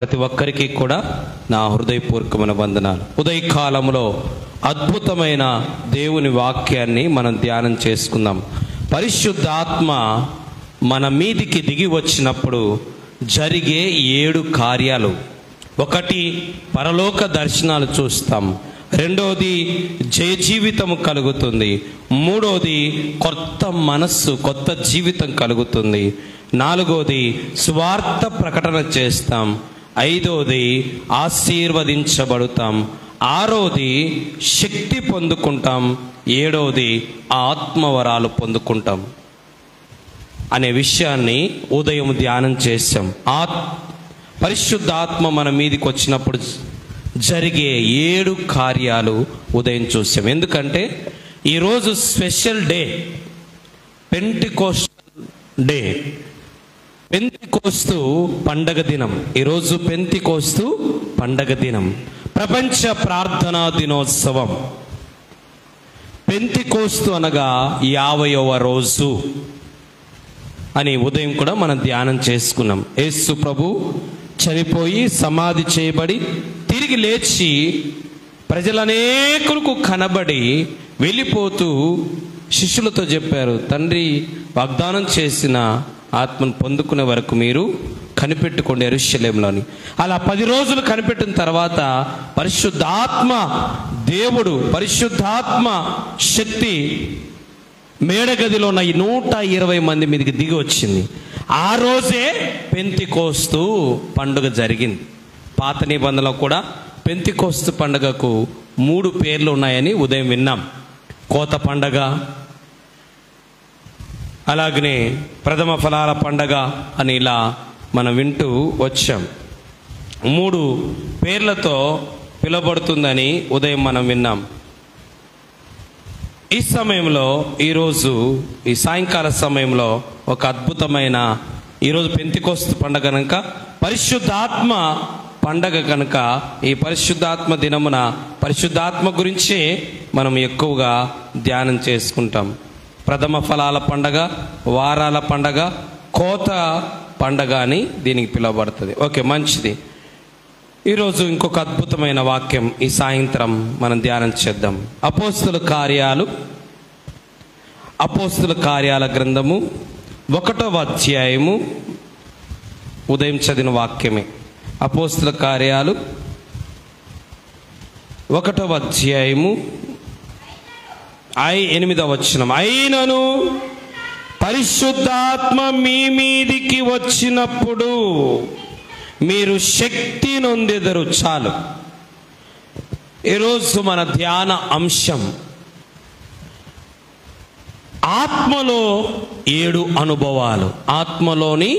ప్రతి ఒక్కరికి కూడా నా హృదయపూర్వకమైన వందనాలు. ఉదయకాలంలో అద్భుతమైన దేవుని వాక్యాన్ని మనం ధ్యానం చేసుకుందాం. పరిశుద్ధాత్మ మన మీదికి దిగి వచ్చినప్పుడు జరిగే 7 కార్యాలు. 1, పరలోక దర్శనాలు చూస్తాం. 2ది, జయ జీవితం కలుగుతుంది. 3ది, కొత్త మనస్సు, కొత్త జీవితం కలుగుతుంది. 4ది, స్వార్థ ప్రకటన చేస్తాం. 5ది, ఆశీర్వదించబడతాం. 6ది, శక్తి పొందుకుంటాం. 7ది, ఆత్మవరాలు పొందుకుంటాం అనే విషయాన్ని ఉదయం ధ్యానం చేశాం. పరిశుద్ధాత్మ మన మీదికి వచ్చినప్పుడు జరిగే 7 కార్యాలు ఉదయం చూసాం. ఎందుకంటే ఈరోజు special day, Pentecostal day, Pentecost పండగ దినం. ఈరోజు పెంతెకోస్తు పండగ దినం, ప్రపంచ ప్రార్థనా దినోత్సవం. పెంతెకోస్తు అనగా 50వ రోజు అని ఉదయం కూడా మనం ధ్యానం చేసుకున్నాం. యేసు ప్రభు చనిపోయి సమాధి చేయబడి తిరిగి లేచి ప్రజలనేకులకు కనబడి వెళ్ళిపోతూ శిష్యులతో చెప్పారు, తండ్రి వాగ్దానం చేసిన ఆత్మను పొందుకునే వరకు మీరు కనిపెట్టుకోండి యెరూషలేములోని. అలా 10 రోజులు కనిపెట్టిన తర్వాత పరిశుద్ధాత్మ దేవుడు, పరిశుద్ధాత్మ శక్తి మేడగదిలో ఉన్న 120 మంది మీదకి దిగి వచ్చింది. ఆ రోజే పెంతెకోస్తు పండుగ జరిగింది. పాత నిబంధనలో కూడా పెంతెకోస్తు పండుగకు 3 పేర్లు ఉన్నాయని ఉదయం విన్నాం. కోత పండగ, అలాగనే ప్రథమ ఫలాల పండగ అని ఇలా మనం వింటూ వచ్చాం. 3 పేర్లతో పిలువబడుతుందని ఉదయం మనం విన్నాం. ఈ సమయంలో ఈరోజు ఈ సాయంకాల సమయంలో ఒక అద్భుతమైన, ఈరోజు పెంతెకోస్తు పండగ కనుక, పరిశుద్ధాత్మ పండగ కనుక, ఈ పరిశుద్ధాత్మ దినమున పరిశుద్ధాత్మ గురించే మనం ఎక్కువగా ధ్యానం చేసుకుంటాం. ప్రథమ ఫలాల పండగ, వారాల పండగ, కోత పండగ అని దీనికి పిలువబడుతుంది. ఓకే, మంచిది. ఈరోజు ఇంకొక అద్భుతమైన వాక్యం ఈ సాయంత్రం మనం ధ్యానం చేద్దాం. అపోస్తుల కార్యాల గ్రంథము 1వ అధ్యాయము, ఉదయం చదివిన వాక్యమే. అపోస్తుల కార్యాలు 1వ అధ్యాయము 8వ వచనం. అయినను పరిశుద్ధాత్మ మీ మీదికి వచ్చినప్పుడు మీరు శక్తి నొందెదరు. చాలు. ఈరోజు మన ధ్యాన అంశం ఆత్మలో 7 అనుభవాలు. ఆత్మలోని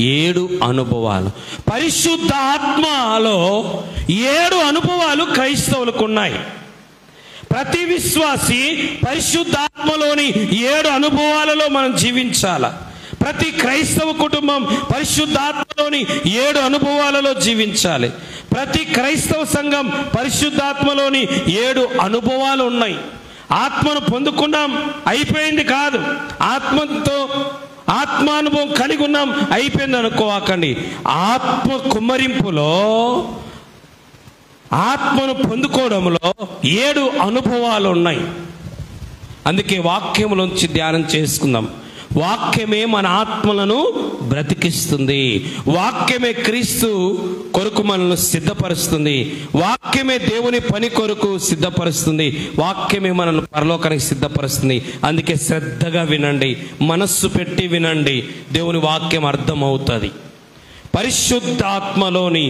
7 అనుభవాలు. పరిశుద్ధాత్మలో 7 అనుభవాలు క్రైస్తవులకు ఉన్నాయి. ప్రతి విశ్వాసి పరిశుద్ధాత్మలోని 7 అనుభవాలలో మనం జీవించాల. ప్రతి క్రైస్తవ కుటుంబం పరిశుద్ధాత్మలోని 7 అనుభవాలలో జీవించాలి. ప్రతి క్రైస్తవ సంఘం పరిశుద్ధాత్మలోని 7 అనుభవాలు ఉన్నాయి. ఆత్మను పొందుకున్నాం, అయిపోయింది కాదు. ఆత్మానుభవం కలిగి ఉన్నాం, అయిపోయింది అనుకోవాకండి. ఆత్మ కుమ్మరింపులో, ఆత్మను పొందుకోవడంలో 7 అనుభవాలు ఉన్నాయి. అందుకే వాక్యములోంచి ధ్యానం చేసుకుందాం. వాక్యమే మన ఆత్మలను బ్రతికిస్తుంది. వాక్యమే క్రీస్తు కొరకు మనల్ని సిద్ధపరుస్తుంది. వాక్యమే దేవుని పని కొరకు సిద్ధపరుస్తుంది. వాక్యమే మనల్ని పరలోకానికి సిద్ధపరుస్తుంది. అందుకే శ్రద్ధగా వినండి, మనస్సు పెట్టి వినండి, దేవుని వాక్యం అర్థమవుతుంది. పరిశుద్ధాత్మలోని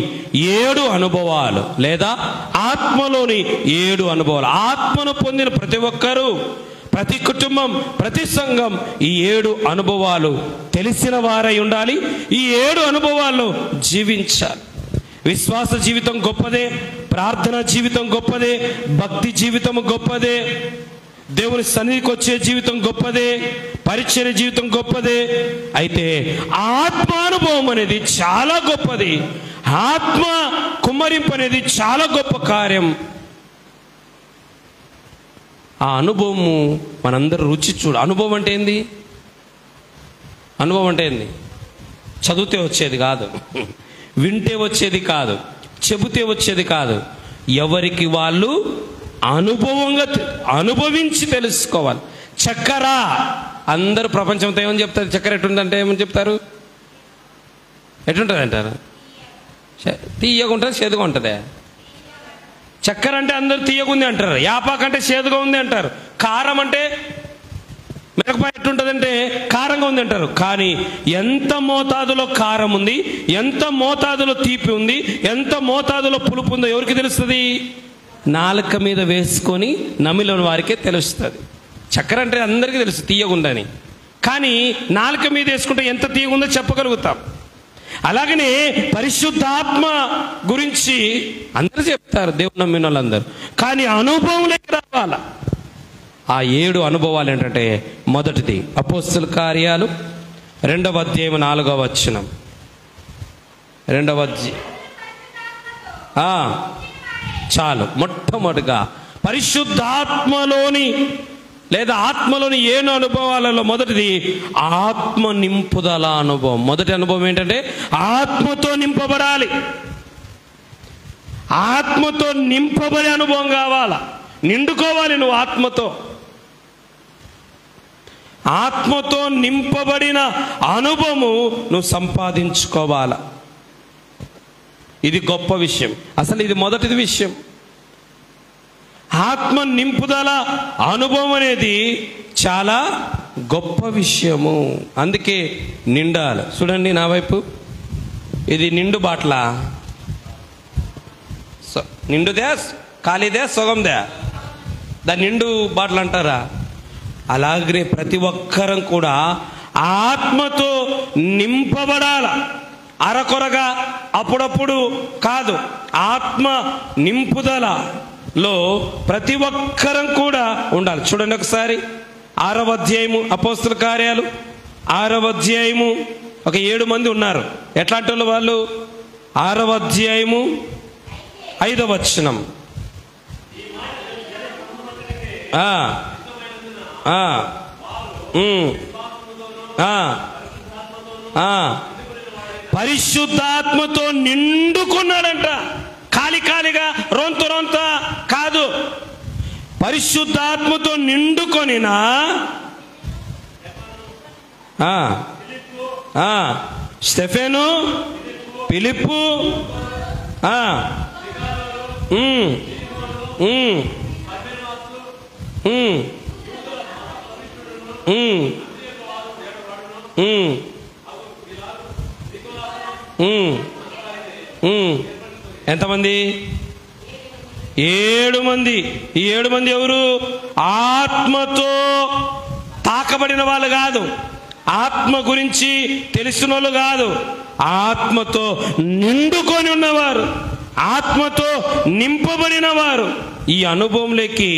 7 అనుభవాలు, లేదా ఆత్మలోని 7 అనుభవాలు. ఆత్మను పొందిన ప్రతి ఒక్కరూ, ప్రతి కుటుంబం, ప్రతి సంఘం ఈ 7 అనుభవాలు తెలిసిన వారై ఉండాలి. ఈ 7 అనుభవాల్లో జీవించాలి. విశ్వాస జీవితం గొప్పదే, ప్రార్థన జీవితం గొప్పదే, భక్తి జీవితం గొప్పదే, దేవుని సన్నిధికి వచ్చే జీవితం గొప్పదే, పరిచర్య జీవితం గొప్పదే. అయితే ఆత్మానుభవం అనేది చాలా గొప్పది. ఆత్మ కుమ్మరింపు అనేది చాలా గొప్ప కార్యం. ఆ అనుభవము మనందరూ రుచి చూడ. అనుభవం అంటే ఏంది? అనుభవం అంటే ఏంది? చదివితే వచ్చేది కాదు, వింటే వచ్చేది కాదు, చెబితే వచ్చేది కాదు. ఎవరికి వాళ్ళు అనుభవించి తెలుసుకోవాలి. చక్కెర, అందరూ ప్రపంచంతో ఏమని చెప్తారు? చక్కెర ఎట్టుందంటే ఏమని చెప్తారు? ఎట్టుంటుంది అంటారు? తీయగా ఉంటుంది, చేదుగా ఉంటుంది. చక్కెర అంటే అందరూ తీయగా ఉంది అంటారు, యాపాకు అంటే చేదుగా ఉంది అంటారు, కారం అంటే మిరపకాయ ఎట్టుంటుందంటే కారంగా ఉంది అంటారు. కానీ ఎంత మోతాదులో కారం ఉంది, ఎంత మోతాదులో తీపి ఉంది, ఎంత మోతాదులో పులుపు ఉందో ఎవరికి తెలుస్తుంది? నాలుక మీద వేసుకొని నమిలోని వారికే తెలుస్తుంది. చక్కెర అంటే అందరికీ తెలుసు తీయగుందని, కానీ నాలుక మీద వేసుకుంటే ఎంత తీయగుందో చెప్పగలుగుతాం. అలాగనే పరిశుద్ధాత్మ గురించి అందరూ చెప్తారు, దేవుని నమ్మిన వాళ్ళందరూ, కానీ అనుభవంలోకి రావాలా. ఆ 7 అనుభవాలు ఏంటంటే, మొదటిది అపోస్తల కార్యాలు 2వ అధ్యాయం 4వ వచనం. 2వ అధ్యాయం చాలు. మొట్టమొదటిగా పరిశుద్ధాత్మలోని లేదా ఆత్మలోని 7 అనుభవాలలో మొదటిది ఆత్మ నింపుదల అనుభవం. మొదటి అనుభవం ఏంటంటే ఆత్మతో నింపబడాలి. ఆత్మతో నింపబడే అనుభవం కావాలా, నిండుకోవాలి నువ్వు ఆత్మతో. ఆత్మతో నింపబడిన అనుభవము నువ్వు సంపాదించుకోవాలా. ఇది గొప్ప విషయం, అసలు ఇది మొదటిది విషయం. ఆత్మ నింపుదల అనుభవం అనేది చాలా గొప్ప విషయము. అందుకే నిండాలి. చూడండి నా వైపు, ఇది నిండు బాట్ల. నిండుదే, ఖాళీదే, సొగందే, దాన్ని నిండు బాటలు అంటారా? అలాగే ప్రతి ఒక్కరం కూడా ఆత్మతో నింపబడాల. అరకొరగా అప్పుడప్పుడు కాదు, ఆత్మ నింపుదలలో ప్రతి ఒక్కరం కూడా ఉండాలి. చూడండి ఒకసారి 6వ అధ్యాయము అపోస్తల కార్యాలు 6వ అధ్యాయము. ఒక 7 మంది ఉన్నారు. ఎట్లాంటి వాళ్ళు? 6వ అధ్యాయము 5వ వచనం. పరిశుద్ధాత్మతో నిండుకున్నాడంట. ఖాళీగా రొంత కాదు, పరిశుద్ధాత్మతో నిండుకొనినా స్టెఫెను, ఫిలిప్పు, ఎంతమంది? 7 మంది. ఈ 7 మంది ఎవరు? ఆత్మతో తాకబడిన వాళ్ళు కాదు, ఆత్మ గురించి తెలిసిన వాళ్ళు కాదు, ఆత్మతో నిండుకొని ఉన్నవారు, ఆత్మతో నింపబడిన వారు. ఈ అనుభవంలోకి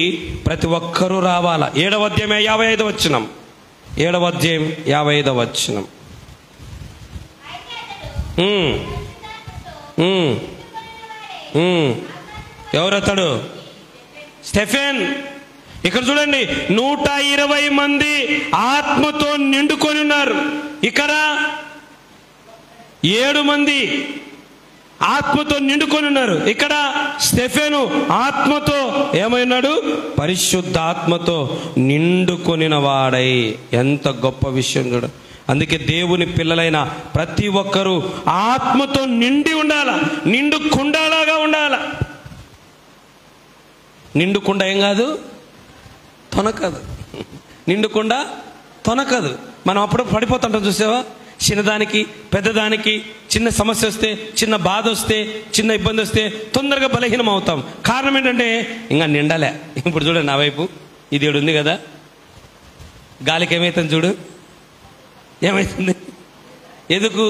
ప్రతి ఒక్కరూ రావాలా. 7వ అధ్యాయం 55వ వచనం. 7వ అధ్యాయం 55వ వచనం. ఎవరతడు? స్టెఫెన్. ఇక్కడ చూడండి, 120 మంది ఆత్మతో నిండుకొని ఉన్నారు. ఇక్కడ 7 మంది ఆత్మతో నిండుకొని ఉన్నారు. ఇక్కడ స్టెఫెను ఆత్మతో ఏమైనాడు? పరిశుద్ధాత్మతో నిండుకొనిన వాడై. ఎంత గొప్ప విషయం చూడ. అందుకే దేవుని పిల్లలైన ప్రతి ఒక్కరూ ఆత్మతో నిండి ఉండాల, నిండు కుండలాగా ఉండాల. నిండుకుండా ఏం కాదు, తొనకదు. నిండుకుండా తొనకదు. మనం అప్పుడు పడిపోతుంటాం, చూసావా? చిన్నదానికి పెద్దదానికి, చిన్న సమస్య వస్తే, చిన్న బాధ వస్తే, చిన్న ఇబ్బంది వస్తే తొందరగా బలహీనం అవుతాం. కారణం ఏంటంటే ఇంకా నిండలే. ఇప్పుడు చూడండి నా వైపు, ఇది ఏడు ఉంది కదా, గాలికి ఏమవుతుంది చూడు, ఏమవుతుంది? ఎందుకు?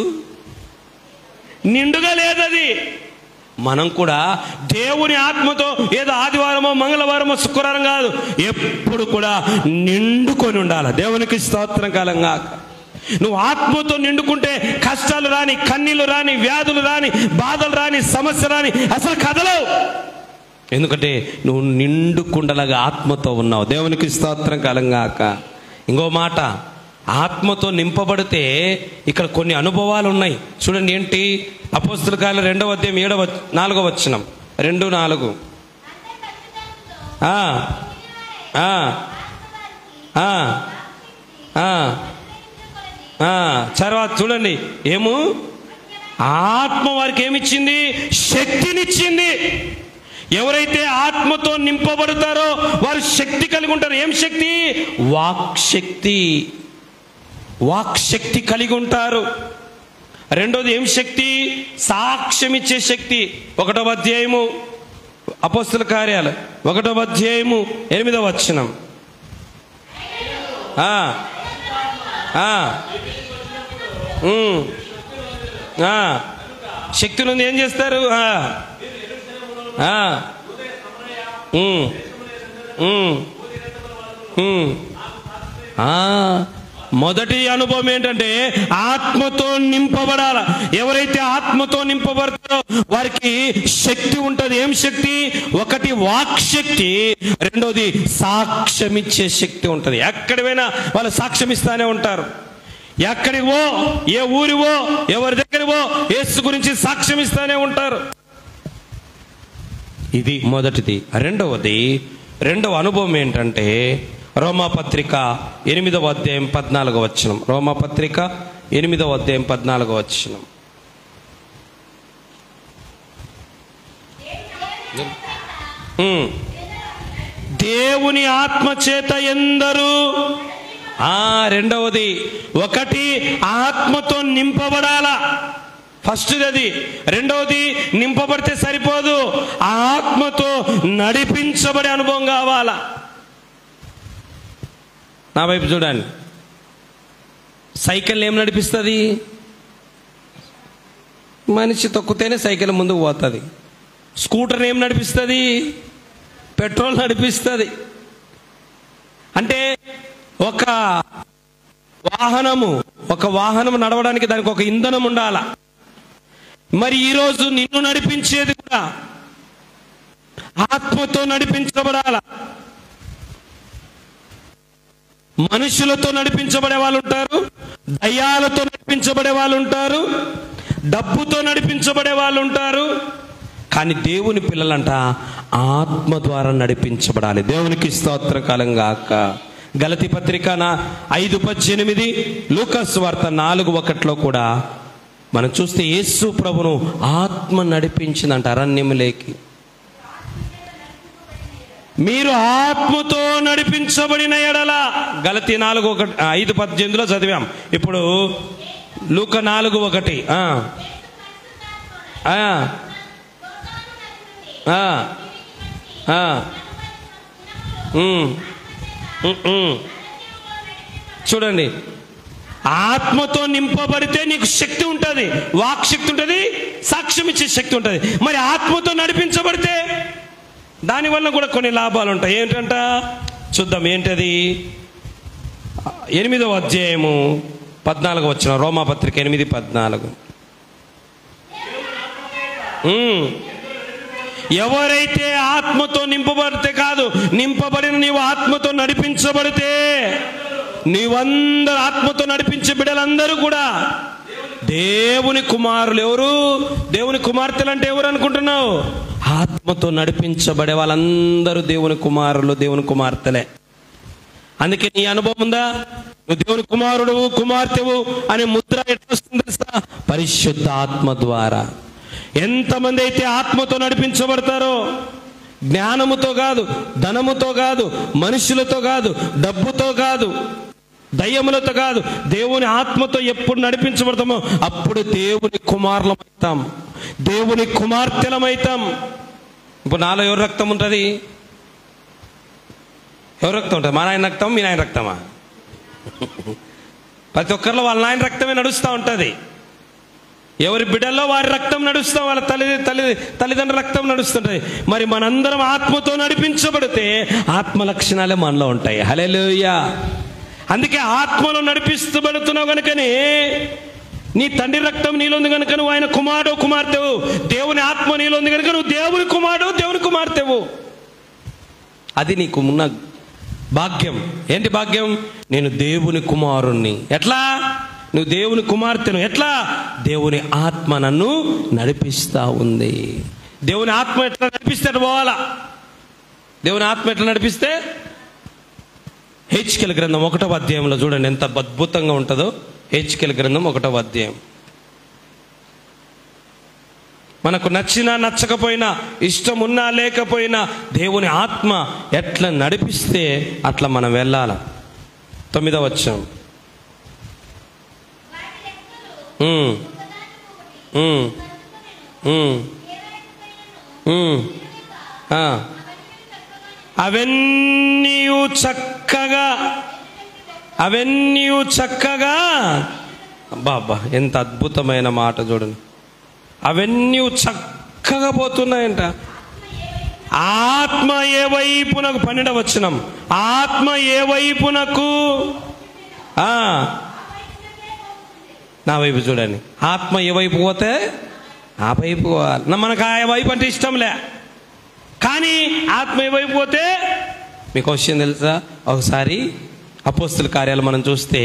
నిండుగా లేదది. మనం కూడా దేవుని ఆత్మతో ఏదో ఆదివారమో మంగళవారమో శుక్రవారం కాదు, ఎప్పుడు కూడా నిండుకొని ఉండాలి. దేవునికి స్తోత్రం కాలంగా. నువ్వు ఆత్మతో నిండుకుంటే కష్టాలు రాని, కన్నీళ్లు రాని, వ్యాధులు రాని, బాధలు రాని, సమస్య రాని, అసలు కదలవు. ఎందుకంటే నువ్వు నిండుకుండలాగా ఆత్మతో ఉన్నావు. దేవునికి స్తోత్రం కాలంగాక. ఇంకో మాట, ఆత్మతో నింపబడితే ఇక్కడ కొన్ని అనుభవాలు ఉన్నాయి. చూడండి, ఏంటి? అపోస్తలుల కార్యాలు 2వ అధ్యాయం 4వ వచనం, 2:4. తర్వాత చూడండి, ఏమో ఆత్మ వారికి ఏమిచ్చింది? శక్తినిచ్చింది. ఎవరైతే ఆత్మతో నింపబడతారో వారు శక్తి కలిగి ఉంటారు. ఏం శక్తి? వాక్శక్తి. వాక్శక్తి కలిగి ఉంటారు. రెండోది ఏం శక్తి? సాక్ష్యం ఇచ్చే శక్తి. 1వ అధ్యాయము అపోస్తలుల కార్యాలు 1వ అధ్యాయము 8వ వచనం. శక్తి నుండి ఏం చేస్తారు? మొదటి అనుభవం ఏంటంటే ఆత్మతో నింపబడాల. ఎవరైతే ఆత్మతో నింపబడతారో వారికి శక్తి ఉంటుంది. ఏం శక్తి? ఒకటి వాక్శక్తి, రెండోది సాక్ష్యం ఇచ్చే శక్తి ఉంటుంది. ఎక్కడికైనా వాళ్ళు సాక్ష్యం ఇస్తానే ఉంటారు. ఎక్కడికి పో, ఏ ఊరివో, ఎవరి దగ్గరవో యేసు గురించి సాక్ష్యం ఇస్తానే ఉంటారు. ఇది మొదటిది. రెండవ అనుభవం ఏంటంటే రోమాపత్రిక 8వ అధ్యాయం 14వ వచనం. రోమాపత్రిక 8వ అధ్యాయం 14వ వచనం. దేవుని ఆత్మ చేత ఎందరూ. రెండవది, ఒకటి ఆత్మతో నింపబడాలా, ఫస్ట్ అది. రెండవది, నింపబడితే సరిపోదు, ఆత్మతో నడిపించబడే అనుభవం కావాలా. నా వైపు చూడండి. సైకిల్ ఏం నడిపిస్తుంది? మనిషి తొక్కితేనే సైకిల్ ముందుకు పోతుంది. స్కూటర్ ఏం నడిపిస్తుంది? పెట్రోల్ నడిపిస్తుంది. అంటే ఒక వాహనము నడవడానికి దానికి ఒక ఇంధనం ఉండాల. మరి ఈరోజు నిన్ను నడిపించేది కూడా ఆత్మతో నడిపించబడాల. మనుషులతో నడిపించబడే వాళ్ళు ఉంటారు, దయ్యాలతో నడిపించబడే వాళ్ళు ఉంటారు, డబ్బుతో నడిపించబడే వాళ్ళు ఉంటారు. కానీ దేవుని పిల్లలంట ఆత్మ ద్వారా నడిపించబడాలి. దేవునికి స్తోత్రకాలం గాక. గలతీ పత్రిక 5:18, లూకాసు వార్త 4:1 కూడా మనం చూస్తే యేసు ప్రభును ఆత్మ నడిపించిందంట అరణ్యములోకి. మీరు ఆత్మతో నడిపించబడిన ఎడల, గలతీ 5:18 చదివాం. ఇప్పుడు లూకా 4:1. చూడండి, ఆత్మతో నింపబడితే నీకు శక్తి ఉంటుంది, వాక్ శక్తి ఉంటుంది, సాక్ష్యం ఇచ్చే శక్తి ఉంటుంది. మరి ఆత్మతో నడిపించబడితే దానివల్ల కూడా కొన్ని లాభాలు ఉంటాయి. ఏంటంట చూద్దాం. ఏంటది? 8వ అధ్యాయము 14వ వచనం, రోమాపత్రిక 8:14. ఎవరైతే ఆత్మతో నింపబడితే కాదు, నింపబడిన నీవు ఆత్మతో నడిపించబడితే, నీవందరూ ఆత్మతో నడిపించే బిడ్డలందరూ కూడా దేవుని కుమారులు. ఎవరు? దేవుని కుమార్తెలు అంటే ఎవరు అనుకుంటున్నావు? ఆత్మతో నడిపించబడే వాళ్ళందరూ దేవుని కుమారులు, దేవుని కుమార్తెలే. అందుకే నీ అనుభవం ఉందా? నువ్వు దేవుని కుమారుడు, కుమార్తెవు అనే ముద్ర ఎట్లా వస్తుంది తెలుసా? పరిశుద్ధ ఆత్మ ద్వారా. ఎంతమంది అయితే ఆత్మతో నడిపించబడతారో, జ్ఞానముతో కాదు, ధనముతో కాదు, మనుషులతో కాదు, డబ్బుతో కాదు, దయ్యములతో కాదు, దేవుని ఆత్మతో ఎప్పుడు నడిపించబడతామో అప్పుడు దేవుని కుమారులమవుతాం, దేవుని కుమార్తెలమవుతాం. ఇప్పుడు నాలో ఎవరి రక్తం ఉంటుంది? ఎవరి రక్తం ఉంటుంది? మా నాయన రక్తం, మీ నాయన రక్తమా? ప్రతి ఒక్కరిలో వాళ్ళ నాయన రక్తమే నడుస్తూ ఉంటుంది. ఎవరి బిడ్డల్లో వారి రక్తం నడుస్తాం, వాళ్ళ తల్లిదండ్రుల రక్తం నడుస్తుంటుంది. మరి మనందరం ఆత్మతో నడిపించబడితే ఆత్మ లక్షణాలే మనలో ఉంటాయి. హల్లెలూయా. అందుకే ఆత్మలో నడిపిస్తబడుతున్నావు కనుకనే నీ తండ్రి రక్తం నీలో ఉంది కనుక నువ్వు ఆయన కుమారుడు, కుమార్తెవు. దేవుని ఆత్మ నీలో ఉంది కనుక నువ్వు దేవుని కుమారుడు, దేవుని కుమార్తెవు. అది నీకు ఉన్న భాగ్యం. ఏంటి భాగ్యం? నేను దేవుని కుమారుణ్ణి. ఎట్లా? నువ్వు దేవుని కుమార్తెను. ఎట్లా? దేవుని ఆత్మ నన్ను నడిపిస్తూ ఉంది. దేవుని ఆత్మ ఎట్లా నడిపిస్తే పోవాలా? దేవుని ఆత్మ ఎట్లా నడిపిస్తే? హెచ్కేల్ గ్రంథం 1వ అధ్యాయంలో చూడండి ఎంత అద్భుతంగా ఉంటుందో. హెచ్కేల్ గ్రంథం 1వ అధ్యాయం. మనకు నచ్చినా నచ్చకపోయినా, ఇష్టం ఉన్నా లేకపోయినా, దేవుని ఆత్మ ఎట్లా నడిపిస్తే అట్లా మనం వెళ్ళాల. 9వ వచనం. అవన్నీ చక్కగా బాబా, ఎంత అద్భుతమైన మాట చూడండి. అవన్నీ చక్కగా పోతున్నాయంట. ఆత్మ ఏ వైపునకు, 12వ వచనం, ఆత్మ ఏ వైపునకు, నా వైపు చూడండి. ఆత్మ ఏ వైపు పోతే ఆ వైపు పోవాలి. మనకు ఆ వైపు అంటే ఇష్టంలే, కానీ ఆత్మ ఏ వైపు పోతే. మీకు విషయం తెలుసా? ఒకసారి అపోస్తుల కార్యాలు మనం చూస్తే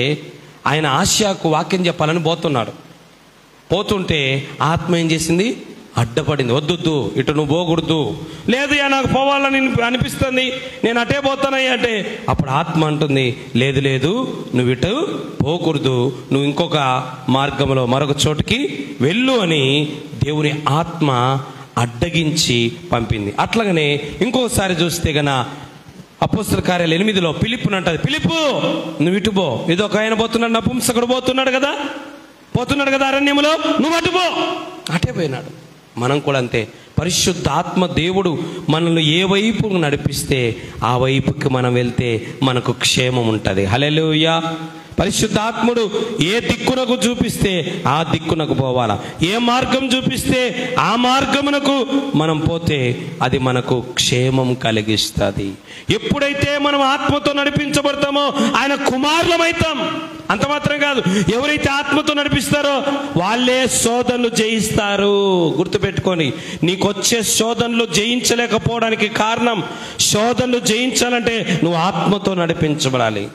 ఆయన ఆసియాకు వాక్యం చెప్పాలని పోతుంటే ఆత్మ ఏం చేసింది? అడ్డపడింది. వద్దు, ఇటు నువ్వు పోకూడదు. లేదు, నాకు పోవాలని అనిపిస్తుంది, నేను అటే పోతానయ్యా అంటే, అప్పుడు ఆత్మ అంటుంది, లేదు నువ్వు ఇటు పోకూడదు, నువ్వు ఇంకొక మార్గంలో మరొక చోటుకి వెళ్ళు అని దేవుని ఆత్మ అడ్డగించి పంపింది. అట్లాగనే ఇంకొకసారి చూస్తే గన అపోస్తల కార్యాలు 8లో ఫిలిప్పుని అంటది, ఫిలిప్పు నువ్వు ఇటు పో, ఇదొక ఆయన పోతున్నాడు, నపుంసకుడు పోతున్నాడు కదా అరణ్యంలో, నువ్వు అటు పో. అటే పోయినాడు. మనం కూడా అంతే. పరిశుద్ధ ఆత్మ దేవుడు మనల్ని ఏ వైపు నడిపిస్తే ఆ వైపుకి మనం వెళ్తే మనకు క్షేమం ఉంటుంది. హల్లెలూయా. పరిశుద్ధాత్ముడు ఏ దిక్కునకు చూపిస్తే ఆ దిక్కునకు పోవాలా, ఏ మార్గం చూపిస్తే ఆ మార్గమునకు మనం పోతే అది మనకు క్షేమం కలిగిస్తుంది. ఎప్పుడైతే మనం ఆత్మతో నడిపించబడతామో ఆయన కుమారులమైతాం. అంత మాత్రం కాదు, ఎవరైతే ఆత్మతో నడిపిస్తారో వాళ్ళే శోధనలు జయిస్తారు. గుర్తుపెట్టుకొని, నీకొచ్చే శోధనలు జయించలేకపోవడానికి కారణం, శోధనలు జయించాలంటే నువ్వు ఆత్మతో నడిపించబడాలి.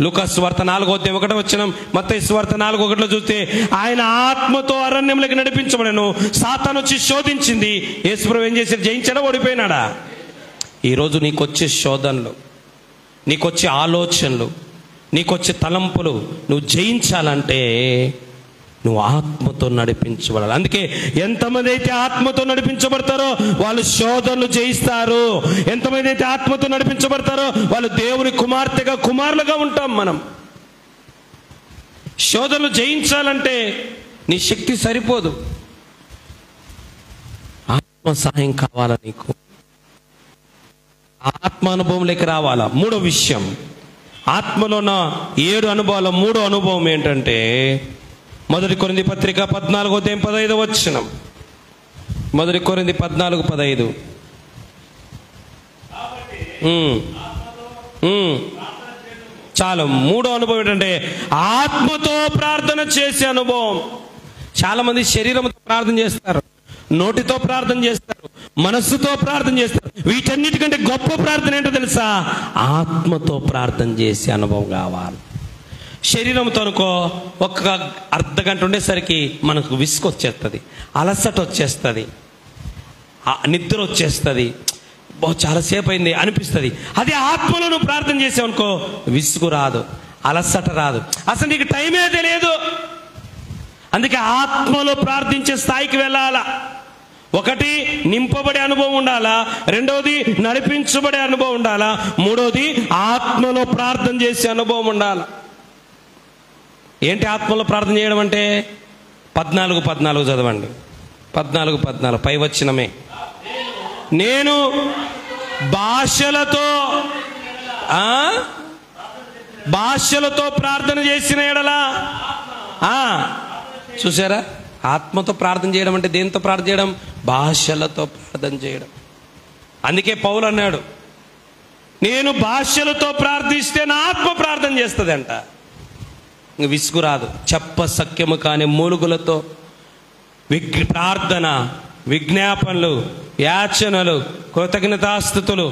లూకా సువార్త 4వ అధ్యాయం 1వ వచనం, మత్తయి సువార్త 4:1 చూస్తే ఆయన ఆత్మతో అరణ్యంలోకి నడిపించబడెను, సాతాను వచ్చి శోధించింది. యేసుప్రభువు ఏం చేశాడు? జయించాడా, ఓడిపోయినాడా? ఈరోజు నీకొచ్చే శోధనలు, నీకొచ్చే ఆలోచనలు, నీకొచ్చే తలంపులు నువ్వు జయించాలంటే నువ్వు ఆత్మతో నడిపించబడాలి. అందుకే ఎంతమంది అయితే ఆత్మతో నడిపించబడతారో వాళ్ళు శోధనలు జయిస్తారు. ఎంతమంది అయితే ఆత్మతో నడిపించబడతారో వాళ్ళు దేవుని కుమార్తెగా, కుమారులుగా ఉంటాం. మనం శోధనలు జయించాలంటే నీ శక్తి సరిపోదు, ఆత్మ సహాయం కావాలా, నీకు ఆత్మ అనుభవంలోకి రావాలా. 3వ విషయం, ఆత్మలో ఉన్న 7 అనుభవాల 3వ అనుభవం ఏంటంటే, 1 కొరింథీ పత్రిక 14వ అధ్యాయం 15వ వచనం. 1 కొరింథీ 14:15. చాలు. 3వ అనుభవం ఏంటంటే ఆత్మతో ప్రార్థన చేసే అనుభవం. చాలా మంది శరీరంతో ప్రార్థన చేస్తారు, నోటితో ప్రార్థన చేస్తారు, మనస్సుతో ప్రార్థన చేస్తారు. వీటన్నిటికంటే గొప్ప ప్రార్థన ఏంటో తెలుసా? ఆత్మతో ప్రార్థన చేసే అనుభవం కావాలి. శరీరంతో అనుకో, ఒక్క అర్ధగంట ఉండేసరికి మనకు విసుగు వచ్చేస్తుంది, అలసట వచ్చేస్తుంది, నిద్ర వచ్చేస్తుంది, చాలాసేపు అయింది అనిపిస్తుంది. అదే ఆత్మలో నువ్వు ప్రార్థన చేసావనుకో విసుగు రాదు, అలసట రాదు, అసలు నీకు టైమే తెలియదు. అందుకే ఆత్మలో ప్రార్థించే స్థాయికి వెళ్ళాలా. 1 నింపబడే అనుభవం ఉండాలా, 2వది నడిపించబడే అనుభవం ఉండాలా, 3వది ఆత్మలో ప్రార్థన చేసే అనుభవం ఉండాలా. ఏంటి ఆత్మలో ప్రార్థన చేయడం అంటే? 14:14 చదవండి. 14:14 పై వచనమే. నేను భాషలతో ప్రార్థన చేసిన ఎడలా. చూసారా, ఆత్మతో ప్రార్థన చేయడం అంటే దేంతో ప్రార్థన చేయడం? భాషలతో ప్రార్థన చేయడం. అందుకే పౌలు అన్నాడు, నేను భాషలతో ప్రార్థిస్తే నా ఆత్మ ప్రార్థన చేస్తుంది అంట. విసుగు రాదు. చెప్ప సఖ్యము కాని మూలుగులతో ప్రార్థన, విజ్ఞాపనలు, యాచనలు, కృతజ్ఞతాస్తుతులు.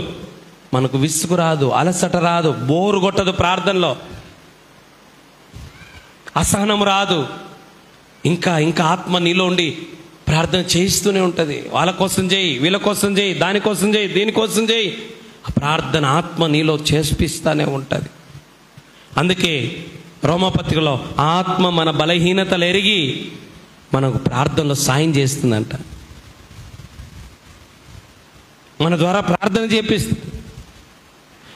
మనకు విసుగు రాదు, అలసట రాదు, బోరు కొట్టదు ప్రార్థనలో. అసహనం రాదు. ఇంకా ఇంకా ఆత్మ నీలో ఉండి ప్రార్థన చేయిస్తూనే ఉంటుంది. వాళ్ళ కోసం చేయి, వీళ్ళ కోసం చేయి, దానికోసం చేయి, దీనికోసం చేయి. ఆ ప్రార్థన ఆత్మ నీలో చేపిస్తూనే ఉంటుంది. అందుకే రోమపత్రికలో ఆత్మ మన బలహీనతలు ఎరిగి మనకు ప్రార్థనలో సాయం చేస్తుందంట. మన ద్వారా ప్రార్థన చేపిస్తుంది.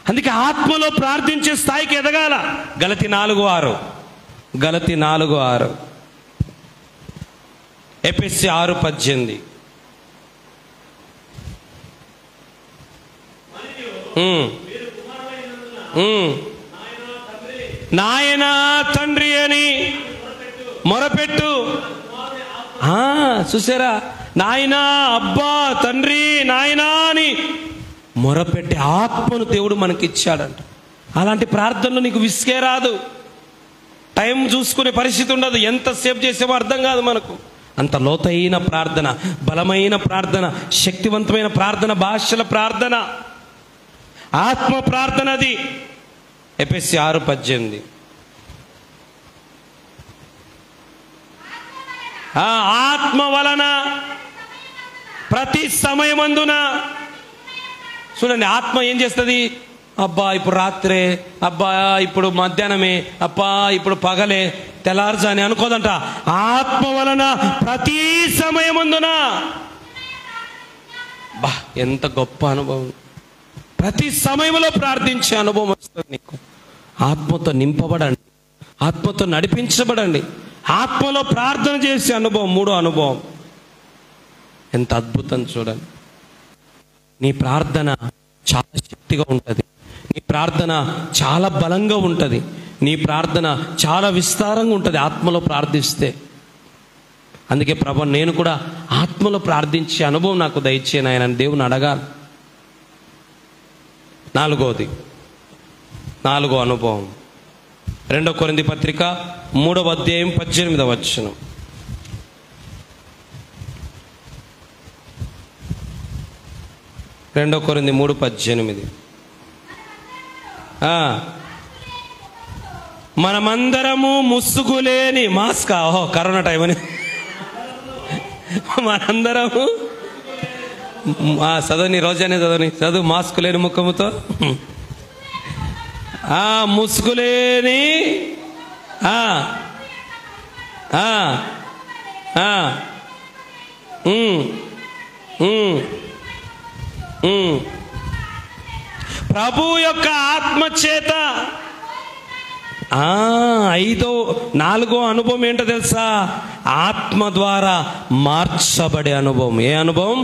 అందుకే ఆత్మలో ప్రార్థించే స్థాయికి ఎదగాల. గలతీ 4:6, ఎఫెసీ 6:18. నాయనా తండ్రి అని మొరపెట్టు. చూసారా, నాయనా, అబ్బా, తండ్రి, నాయనా అని మొరపెట్టే ఆత్మను దేవుడు మనకి ఇచ్చాడంట. అలాంటి ప్రార్థనలు నీకు విసిగే రాదు. టైం చూసుకునే పరిస్థితి ఉండదు. ఎంతసేపు చేసేవో అర్థం కాదు మనకు. అంత లోతైన ప్రార్థన, బలమైన ప్రార్థన, శక్తివంతమైన ప్రార్థన, భాషల ప్రార్థన, ఆత్మ ప్రార్థన. అది ఎఫెసీ 6:18. ఆత్మ వలన ప్రతి సమయమందున. చూడండి, ఆత్మ ఏం చేస్తుంది? అబ్బా ఇప్పుడు రాత్రే, అబ్బా ఇప్పుడు మధ్యాహ్నమే, అబ్బా ఇప్పుడు పగలే, తెల్లారుజాని అనుకోదంట. ఆత్మ వలన ప్రతి సమయమందున. బా, ఎంత గొప్ప అనుభవం! ప్రతి సమయంలో ప్రార్థించే అనుభవం వస్తుంది నీకు. ఆత్మతో నింపబడండి, ఆత్మతో నడిపించబడండి, ఆత్మలో ప్రార్థన చేసే అనుభవం. 3వ అనుభవం ఎంత అద్భుతం చూడండి. నీ ప్రార్థన చాలా శక్తిగా ఉంటుంది. నీ ప్రార్థన చాలా బలంగా ఉంటుంది. నీ ప్రార్థన చాలా విస్తారంగా ఉంటుంది ఆత్మలో ప్రార్థిస్తే. అందుకే ప్రభు, నేను కూడా ఆత్మలో ప్రార్థించే అనుభవం నాకు దయచేయను ఆయన దేవుని అడగాలి. 4వ అనుభవం 2 కొరింథీ పత్రిక 3వ అధ్యాయం 18వ వచనం. 2 కొరింథీ 3:18. మనమందరము ముసుగులేని మాస్క్. కరోనా టైం అని మనందరము చదవని, రోజానే చదువు. మాస్క్ లేని ముఖముతో, ముసుగులేని ప్రభు యొక్క ఆత్మ చేత. 4వ అనుభవం ఏంటో తెలుసా? ఆత్మ ద్వారా మార్చబడే అనుభవం. ఏ అనుభవం?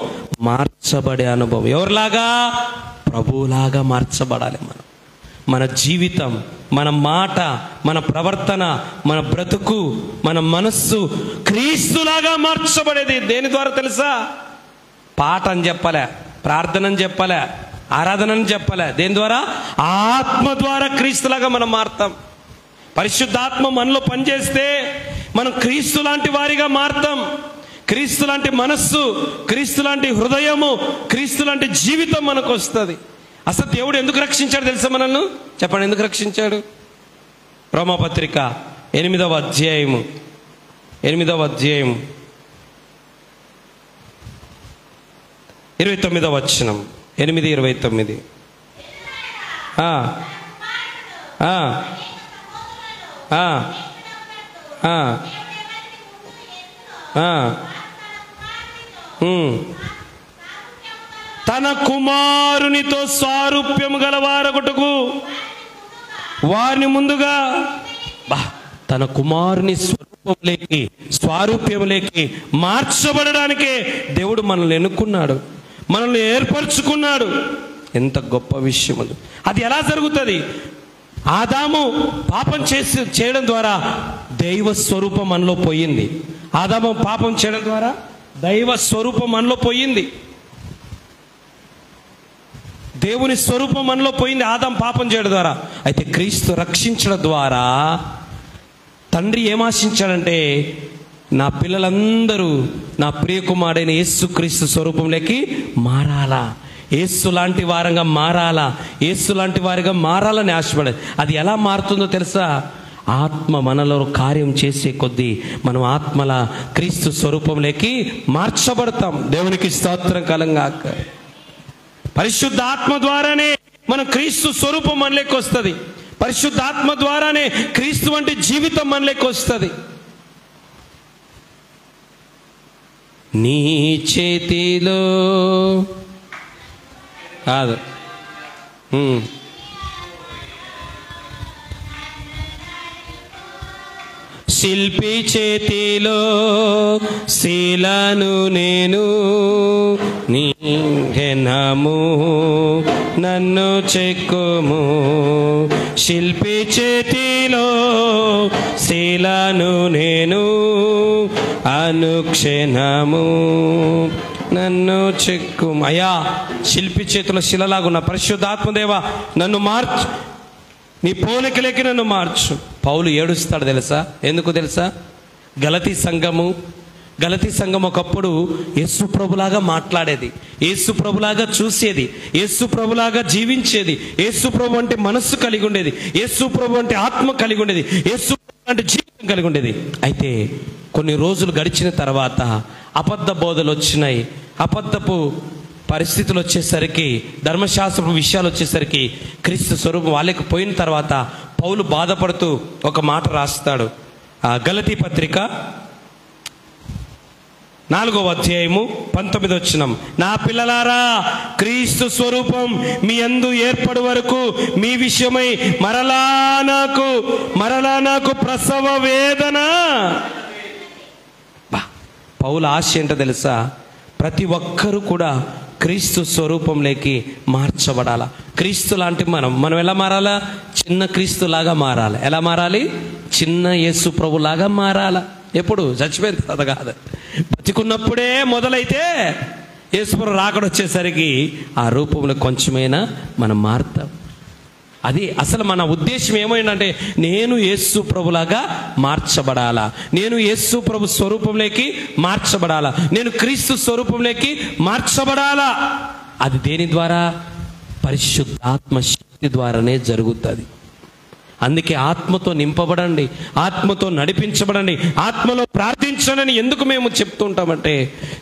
మార్చబడే అనుభవం. ఎవరిలాగా? ప్రభువులాగా మార్చబడాలి మనం. మన జీవితం, మన మాట, మన ప్రవర్తన, మన బ్రతుకు, మన మనస్సు క్రీస్తులాగా మార్చబడేది. దేని ద్వారా తెలుసా? పాట అని చెప్పలే, ప్రార్థన అని చెప్పలే, ఆరాధన అని చెప్పలే. దేని ద్వారా? ఆత్మ ద్వారా క్రీస్తులాగా మనం మారుతాం. పరిశుద్ధాత్మ మనలో పనిచేస్తే మనం క్రీస్తు లాంటి వారిగా మారుతాం. క్రీస్తు లాంటి మనస్సు, క్రీస్తు లాంటి హృదయము, క్రీస్తు లాంటి జీవితం మనకు వస్తుంది. అసలు దేవుడు ఎందుకు రక్షించాడు తెలుసా మనల్ని? చెప్పండి, ఎందుకు రక్షించాడు? రోమపత్రిక 8వ అధ్యాయం 29వ వచనం. 8:29. తన కుమారునితో స్వారూప్యము గలవారొకటుకు వారిని ముందుగా. తన కుమారుని స్వారూప్యములేకి మార్చబడడానికే దేవుడు మనల్ని ఎన్నుకున్నాడు, మనల్ని ఏర్పరచుకున్నాడు. ఎంత గొప్ప విషయం అది! అది ఎలా జరుగుతుంది? ఆదాము పాపం చేయడం ద్వారా దైవ స్వరూపం మనలో పోయింది. ఆదాము పాపం చేయడం ద్వారా దైవ స్వరూపం మనలో పోయింది. దేవుని స్వరూపం మనలో పోయింది ఆదాము పాపం చేయడం ద్వారా. అయితే క్రీస్తు రక్షించడం ద్వారా తండ్రి ఏమాశించాడంటే, నా పిల్లలందరూ నా ప్రియకుమారుడైన యేసుక్రీస్తు స్వరూపంలోకి మారాలా, యేసు లాంటి వారంగా మారాలా, యేసు లాంటి వారిగా మారాలని ఆశపడేది. అది ఎలా మారుతుందో తెలుసా? ఆత్మ మనలో కార్యం చేసే కొద్దీ మనం ఆత్మల క్రీస్తు స్వరూపంలోకి మార్చబడతాం. దేవునికి స్తోత్రం కలంగాక. పరిశుద్ధ ఆత్మ ద్వారానే మనం క్రీస్తు స్వరూపం మనలోకి వస్తుంది. పరిశుద్ధ ఆత్మ ద్వారానే క్రీస్తు వంటి జీవితం మనలోకి వస్తుంది. నీ చేతిలో కాదు, శిల్పి చేతిలో శీలను నేను, నీ ఘనము నన్ను చెక్కుము. శిల్పి చేతిలో శీలను నేను, అనుక్షణము నన్ను చెక్కుము. అయ్యా, శిల్పి చేతిలో శిలలాగున్న పరిశుద్ధాత్మదేవ నన్ను మార్చు, నీ పోలికలకి నన్ను మార్చు. పౌలు ఏడుస్తాడు తెలుసా? ఎందుకు తెలుసా? గలతీ సంఘం ఒకప్పుడు యేసు ప్రభులాగా మాట్లాడేది, యేసు ప్రభులాగా చూసేది, యేసు ప్రభులాగా జీవించేది, యేసు ప్రభు అంటే మనస్సు కలిగి ఉండేది, యేసు ప్రభు అంటే ఆత్మ కలిగి ఉండేది, యేసు ప్రభు అంటే జీవితం కలిగి ఉండేది. అయితే కొన్ని రోజులు గడిచిన తర్వాత అబద్ధ బోధలు వచ్చినాయి, అబద్ధపు పరిస్థితులు వచ్చేసరికి, ధర్మశాస్త్రపు విషయాలు వచ్చేసరికి క్రీస్తు స్వరూపం వాళ్ళకి పోయిన తర్వాత పౌలు బాధపడుతూ ఒక మాట రాస్తాడు. గలతీ పత్రిక 4:19 నా పిల్లలారా, క్రీస్తు స్వరూపం మీ యందు ఏర్పడు వరకు మీ విషయమై మరలా నాకు ప్రసవ వేదన. పౌల ఆశ ఏంటో తెలుసా? ప్రతి ఒక్కరూ కూడా క్రీస్తు స్వరూపంలోకి మార్చబడాల. క్రీస్తు లాంటి మనం ఎలా మారాలా? చిన్న క్రీస్తులాగా మారాలి. ఎలా మారాలి? చిన్న యేసు ప్రభులాగా మారాల. ఎప్పుడు? చచ్చిపోయిన తర్వాత కాదు, బతికున్నప్పుడే మొదలైతే యేసు ప్రభు రాకడొచ్చేసరికి ఆ రూపంలో కొంచెమైనా మనం మారుతాం. అది అసలు మన ఉద్దేశం ఏమైందంటే, నేను యేసు ప్రభులాగా మార్చబడాలా, నేను యేసు ప్రభు స్వరూపంలోకి మార్చబడాలా, నేను క్రీస్తు స్వరూపంలోకి మార్చబడాలా. అది దేని ద్వారా? పరిశుద్ధాత్మ శక్తి ద్వారానే జరుగుతుంది. అందుకే ఆత్మతో నింపబడండి, ఆత్మతో నడిపించబడండి, ఆత్మలో ప్రార్థించండి ఎందుకు మేము చెప్తుంటామంటే,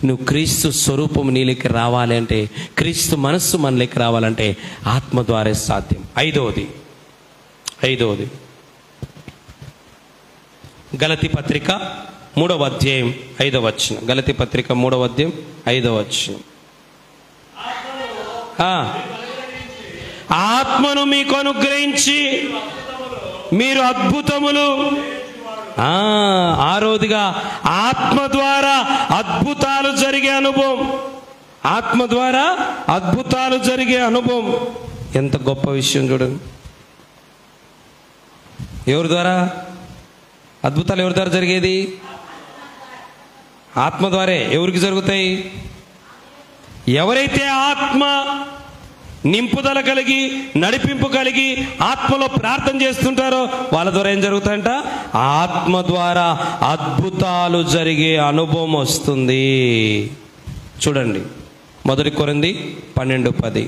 నువ్వు క్రీస్తు స్వరూపం నీలోకి రావాలి అంటే, క్రీస్తు మనస్సు మనలోకి రావాలంటే ఆత్మ ద్వారా సాధ్యం. ఐదవది గలతీ పత్రిక 3:5. గలతీ పత్రిక 3:5. ఆత్మను మీకు అనుగ్రహించి మీరు అద్భుతములు. ఆరోదిగా ఆత్మ ద్వారా అద్భుతాలు జరిగే అనుభవం. ఆత్మ ద్వారా అద్భుతాలు జరిగే అనుభవం ఎంత గొప్ప విషయం చూడండి. ఎవరి ద్వారా అద్భుతాలు? ఎవరి ద్వారా జరిగేది? ఆత్మ ద్వారే. ఎవరికి జరుగుతాయి? ఎవరైతే ఆత్మ నింపుదల కలిగి, నడిపింపు కలిగి, ఆత్మలో ప్రార్థన చేస్తుంటారో వాళ్ళ ద్వారా ఏం జరుగుతాయంట? ఆత్మ ద్వారా అద్భుతాలు జరిగే అనుభవం వస్తుంది. చూడండి, 1 కొరింథీ 12:10.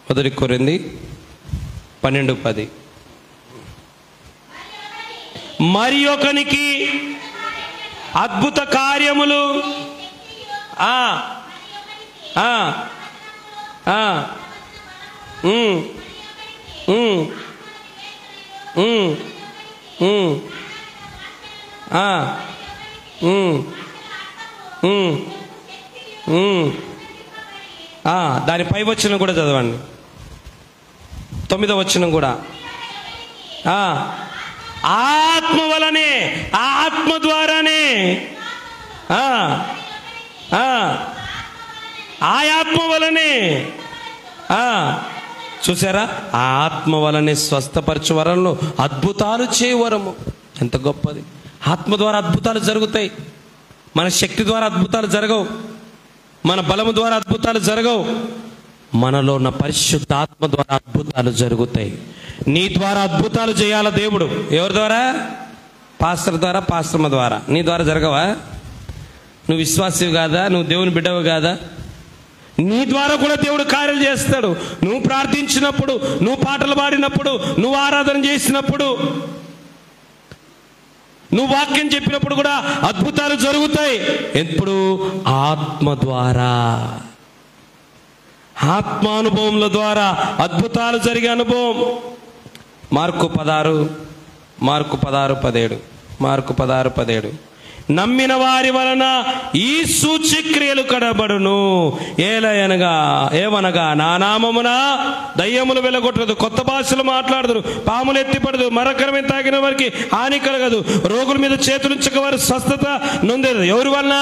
1 కొరింథీ 12:10. మరి ఒకనికి అద్భుత కార్యములు దాని పై వచనం కూడా చదవండి, 9వ వచనం కూడా. ఆత్మ వలనే, ఆత్మ ద్వారానే, ఆత్మ వలనే. చూసారా? ఆ ఆత్మ వలనే స్వస్థపరచు వరంలో అద్భుతాలు చేయవరము. ఎంత గొప్పది! ఆత్మ ద్వారా అద్భుతాలు జరుగుతాయి. మన శక్తి ద్వారా అద్భుతాలు జరగవు, మన బలము ద్వారా అద్భుతాలు జరగవు. మనలో ఉన్న పరిశుద్ధ ఆత్మ ద్వారా అద్భుతాలు జరుగుతాయి. నీ ద్వారా అద్భుతాలు చేయాల దేవుడు. ఎవరి ద్వారా? పాస్టర్ ద్వారా, పాస్టర్మ ద్వారా. నీ ద్వారా జరగవా? నువ్వు విశ్వాసివి కాదా? నువ్వు దేవుని బిడ్డవు కాదా? నీ ద్వారా కూడా దేవుడు కార్యాలు చేస్తాడు. నువ్వు ప్రార్థించినప్పుడు, నువ్వు పాటలు పాడినప్పుడు, నువ్వు ఆరాధన చేసినప్పుడు, నువ్వు వాక్యం చెప్పినప్పుడు కూడా అద్భుతాలు జరుగుతాయి. ఎప్పుడు? ఆత్మ ద్వారా, ఆత్మానుభవముల ద్వారా అద్భుతాలు జరిగే అనుభవం. మార్కు 16:17 నమ్మిన వారి వలన ఈ సూచక్రియలు కనబడును. ఏమనగా నా నామమున దయ్యములు వెలగొట్టదు, కొత్త భాషలు మాట్లాడదురు, పాములు ఎత్తిపడదు, మరకరమే తాగిన వారికి హాని కలగదు, రోగుల మీద చేతులుంచక వారు స్వస్థత నొందేదు. ఎవరి వలన?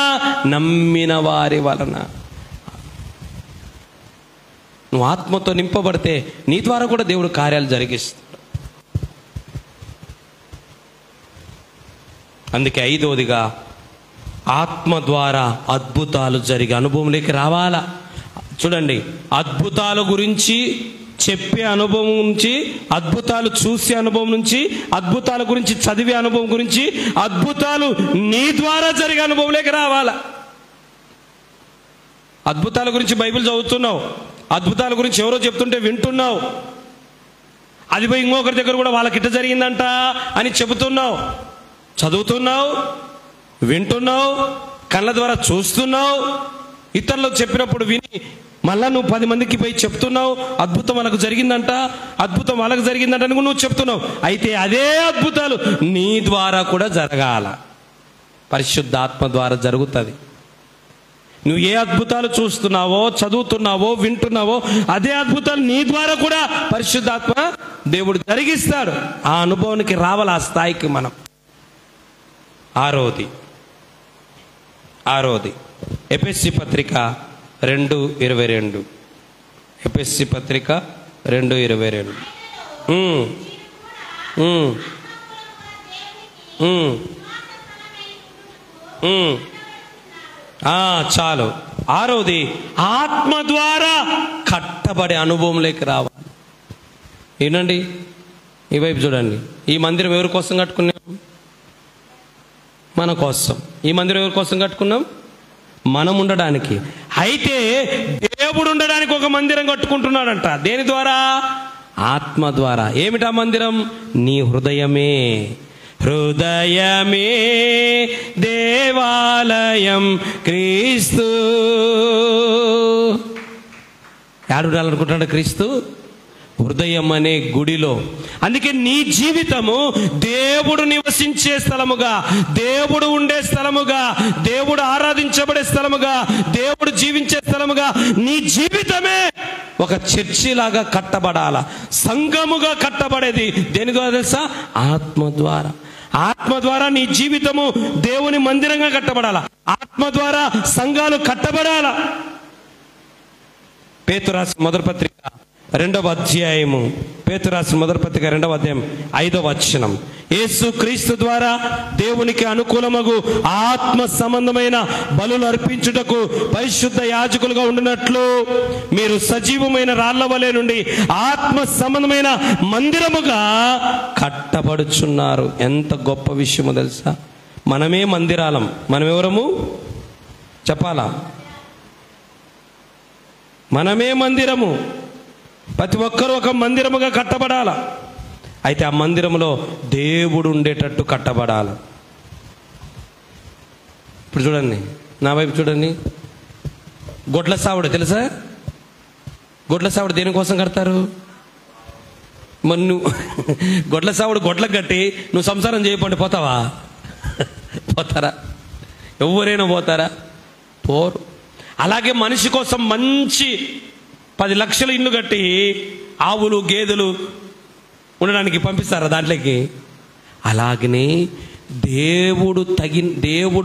నమ్మిన వారి వలన. నువ్వు ఆత్మతో నింపబడితే నీ ద్వారా కూడా దేవుడు కార్యాలు జరిగిస్తాడు. అందుకే 5వదిగా ఆత్మ ద్వారా అద్భుతాలు జరిగే అనుభవంలోకి రావాలా. చూడండి, అద్భుతాల గురించి చెప్పే అనుభవం నుంచి, అద్భుతాలు చూసే అనుభవం నుంచి, అద్భుతాల గురించి చదివే అనుభవం గురించి, అద్భుతాలు నీ ద్వారా జరిగే అనుభవంలోకి రావాలా. అద్భుతాల గురించి బైబిల్ చదువుతున్నావు, అద్భుతాల గురించి ఎవరో చెప్తుంటే వింటున్నావు, అది పోయి ఇంకొకరి దగ్గర కూడా వాళ్ళకిట్ట జరిగిందంట అని చెబుతున్నావు, చదువుతున్నావు, వింటున్నావు, కళ్ళ ద్వారా చూస్తున్నావు, ఇతరులకు చెప్పినప్పుడు విని మళ్ళా నువ్వు 10 మందికి పోయి చెప్తున్నావు, అద్భుతం వాళ్ళకు జరిగిందంట, అద్భుతం వాళ్ళకు జరిగిందంట అని నువ్వు చెప్తున్నావు. అయితే అదే అద్భుతాలు నీ ద్వారా కూడా జరగాల. పరిశుద్ధాత్మ ద్వారా జరుగుతుంది. నువ్వు ఏ అద్భుతాలు చూస్తున్నావో, చదువుతున్నావో, వింటున్నావో, అదే అద్భుతాలు నీ ద్వారా కూడా పరిశుద్ధాత్మ దేవుడు జరిగిస్తాడు. ఆ అనుభవానికి రావాలి, ఆ స్థాయికి మనం. ఆరోది ఎఫెసీ పత్రిక 2:22. ఎఫెసీ పత్రిక 2:22. చాలు. 6వది ఆత్మ ద్వారా కట్టబడే అనుభవంలోకి రావాలి. ఏనండి, ఈ వైపు చూడండి. ఈ మందిరం ఎవరి కోసం కట్టుకున్నాం? మన కోసం. ఈ మందిరం ఎవరి కోసం కట్టుకున్నాం? మనం ఉండడానికి. అయితే దేవుడు ఉండడానికి ఒక మందిరం కట్టుకుంటున్నాడంట. దేని ద్వారా? ఆత్మ ద్వారా. ఏమిటా మందిరం? నీ హృదయమే. హృదయమే దేవాలయం క్రీస్తు. యాడుండాలనుకుంటున్నాడు క్రీస్తు? హృదయం అనే గుడిలో. అందుకే నీ జీవితము దేవుడు నివసించే స్థలముగా, దేవుడు ఉండే స్థలముగా, దేవుడు ఆరాధించబడే స్థలముగా, దేవుడు జీవించే స్థలముగా నీ జీవితమే ఒక చర్చిలాగా కట్టబడాల, సంఘముగా కట్టబడేది. దేని ద్వారా తెలుసా? ఆత్మ ద్వారా. ఆత్మ ద్వారా నీ జీవితము దేవుని మందిరంగా కట్టబడాల. ఆత్మ ద్వారా సంఘాలు కట్టబడాల. పేతురు రాసిన మొదటి పత్రిక 2వ అధ్యాయము, పేతురు రాసిన మొదటి పత్రిక 2వ అధ్యాయం 5వ వచనం. యేసు క్రీస్తు ద్వారా దేవునికి అనుకూలమగు ఆత్మ సంబంధమైన బలులు అర్పించుటకు పరిశుద్ధ యాజకులుగా ఉండినట్లు మీరు సజీవమైన రాళ్ల వలె నుండి ఆత్మ సంబంధమైన మందిరముగా కట్టబడుచున్నారు. ఎంత గొప్ప విషయమో తెలుసా? మనమే మందిరాలం. మనం ఎవరము చెప్పాలా? మనమే మందిరము. ప్రతి ఒక్కరూ ఒక మందిరముగా కట్టబడాల. అయితే ఆ మందిరంలో దేవుడు ఉండేటట్టు కట్టబడాలి. ఇప్పుడు చూడండి, నా వైపు చూడండి. గొడ్ల సావుడు తెలుసా? గొడ్ల సావుడు దేనికోసం కడతారు? మరి నువ్వు గొడ్ల సావుడు గొడ్లకు కట్టి నువ్వు సంసారం చేయకుండా పోతావా? పోతారా? ఎవరైనా పోతారా? పోరు. అలాగే మనిషి కోసం మంచి 10 లక్షల ఇల్లు కట్టి ఆవులు గేదెలు ఉండడానికి పంపిస్తారా దాంట్లోకి? అలాగనే దేవుడు